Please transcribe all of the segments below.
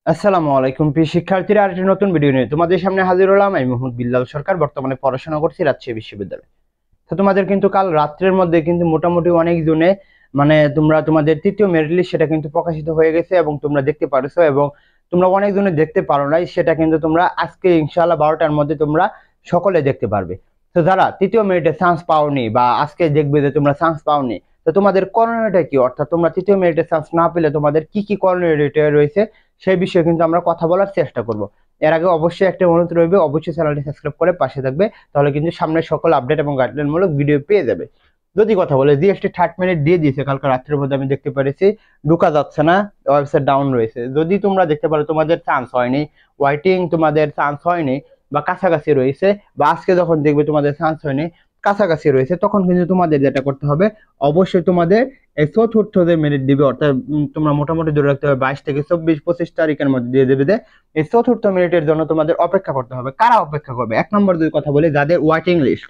আসসালামু আলাইকুম প্রিয় শিক্ষার্থীরা, আরেকটি নতুন ভিডিও নিয়ে তোমাদের সামনে হাজির হলাম। আমি মোহাম্মদ বিল্লাল সরকার, বর্তমানে পড়াশোনা করছি রাজশাহী বিশ্ববিদ্যালয়ে। তো তোমাদের কিন্তু কাল রাত্রের মধ্যে কিন্তু মোটামুটি অনেক জনে মানে তোমরা তোমাদের তৃতীয় মেরিট লিস্ট সেটা কিন্তু প্রকাশিত হয়ে গেছে এবং তোমরা দেখতে পারছো, এবং তোমরা অনেক জনে দেখতে পারো নাই, সেটা কিন্তু তোমরা আজকে ইনশাআল্লাহ 12টার মধ্যে তোমরা সকলে দেখতে পারবে। তো যারা তৃতীয় মেরিটে চান্স পাওনি বা আজকে দেখবে যে তোমরা চান্স পাওনি, তো তোমাদের করণীয়টা কি, অর্থাৎ তোমরা তৃতীয় মেরিটে চান্স না পেলে তোমাদের কি কি করণীয় রয়েছে সেই বিষয়ে কিন্তু আমরা কথা বলার চেষ্টা করব। এর আগে অবশ্যই একটা অনুরোধ রইবে, অবশ্যই চ্যানেলটি সাবস্ক্রাইব করে পাশে থাকবে, তাহলে কিন্তু সামনে সকল আপডেট এবং গাইডলাইনমূলক ভিডিও পেয়ে যাবে। যদি কথা বলে জিএসটি 30 মিনিট দিয়ে দিয়েছে কালকে রাত্রের মধ্যে, আমি দেখতে পেরেছি ঢোকা যাচ্ছে না, ওয়েবসাইট ডাউন রয়েছে। যদি তোমরা দেখতে পারো তোমাদের চান্স হয়নি, ওয়াইটিং তোমাদের চান্স হয়নি বা কাছাকাছি রয়েছে, বা আজকে যখন দেখবে তোমাদের চান্স হয়নি কাছাকাছি রয়েছে, তখন কিন্তু তোমাদের যেটা করতে হবে, অবশ্যই তোমাদের এই চতুর্থ যে মেরিট দিবে, অর্থাৎ তোমরা মোটামুটি ধরে রাখতে হবে 22 থেকে 24-25 তারিখের মধ্যে দিয়ে দেবে যে এই চতুর্থ মেরিটের জন্য তোমাদের অপেক্ষা করতে হবে। কারা অপেক্ষা করবে? এক নম্বর যদি কথা বলি, যাদের ওয়েটিং লিস্ট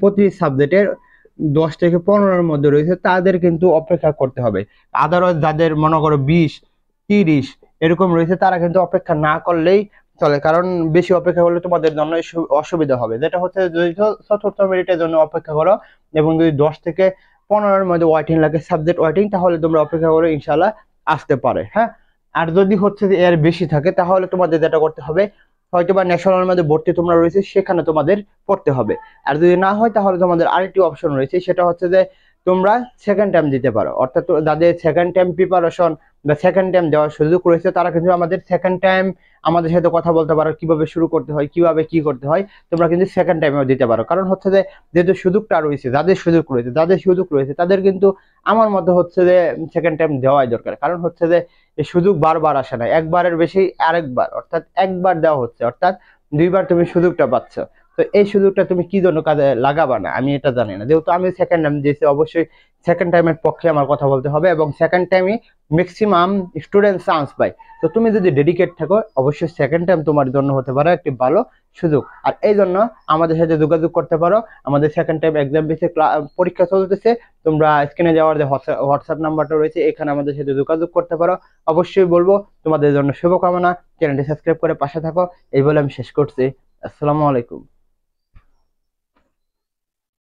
প্রতি সাবজেক্টের 10 থেকে 15-এর মধ্যে রয়েছে, তাদের কিন্তু অপেক্ষা করতে হবে। আদারওয়াইজ যাদের মনে করো 20-30 এরকম রয়েছে, তারা কিন্তু অপেক্ষা না করলেই চলে, কারণ বেশি অপেক্ষা করলে তোমাদের জন্য অসুবিধা হবে। যেটা হচ্ছে, যদি চতুর্থ মেরিটের জন্য অপেক্ষা করো এবং যদি 10 থেকে 15-এর মধ্যে ওয়াইটিং লাগে, সাবজেক্ট ওয়াইটিং, তাহলে তোমরা অপেক্ষা করে ইনশাল্লাহ আসতে পারে। হ্যাঁ, আর যদি হচ্ছে যে এর বেশি থাকে, তাহলে তোমাদের যেটা করতে হবে, হয়তো বা ন্যাশনাল মধ্যে ভর্তি তোমরা রয়েছে সেখানে তোমাদের পড়তে হবে। আর যদি না হয়, তাহলে তোমাদের আরেকটি অপশন রয়েছে, সেটা হচ্ছে যে তোমরা সেকেন্ড টাইম দিতে পারো। অর্থাৎ যাদের সেকেন্ড টাইম প্রিপারেশন বা সেকেন্ড টাইম দেওয়ার সুযোগ রয়েছে, তারা কিন্তু আমাদের সেকেন্ড টাইম আমাদের সাথে কথা বলতে পারো, কিভাবে শুরু করতে হয়, কিভাবে কি করতে হয়, তোমরা কিন্তু সেকেন্ড টাইমেও দিতে পারো। কারণ হচ্ছে যে যেহেতু সুযোগটা রয়েছে, যাদের সুযোগ রয়েছে তাদের কিন্তু আমার মতে হচ্ছে যে সেকেন্ড টাইম দেওয়াই দরকার। কারণ হচ্ছে যে এই সুযোগ বারবার আসে না, একবারের বেশি আরেকবার, অর্থাৎ একবার দেওয়া হচ্ছে, অর্থাৎ দুইবার তুমি সুযোগটা পাচ্ছ। তো এই সুযোগটা তুমি কি জন্য কাজে লাগাবা না, আমি এটা জানি না। যেহেতু আমি সেকেন্ড টাইম দিয়েছি, অবশ্যই সেকেন্ড টাইমের পক্ষে আমার কথা বলতে হবে, এবং সেকেন্ড টাইমে ম্যাক্সিমাম স্টুডেন্ট চান্স পায়। তো তুমি যদি ডেডিকেট থাকো, অবশ্যই সেকেন্ড টাইম তোমার জন্য হতে পারে একটি ভালো সুযোগ। আর এই জন্য আমাদের সাথে যোগাযোগ করতে পারো। আমাদের সেকেন্ড টাইম এক্সাম বেসে পরীক্ষা চলতেছে। তোমরা স্ক্রিনে যাওয়ার যে হোয়াটসঅ্যাপ নাম্বারটা রয়েছে, এখানে আমাদের সাথে যোগাযোগ করতে পারো। অবশ্যই বলবো তোমাদের জন্য শুভকামনা। চ্যানেলটি সাবস্ক্রাইব করে পাশে থাকো, এই বলে আমি শেষ করছি। আসসালামু আলাইকুম।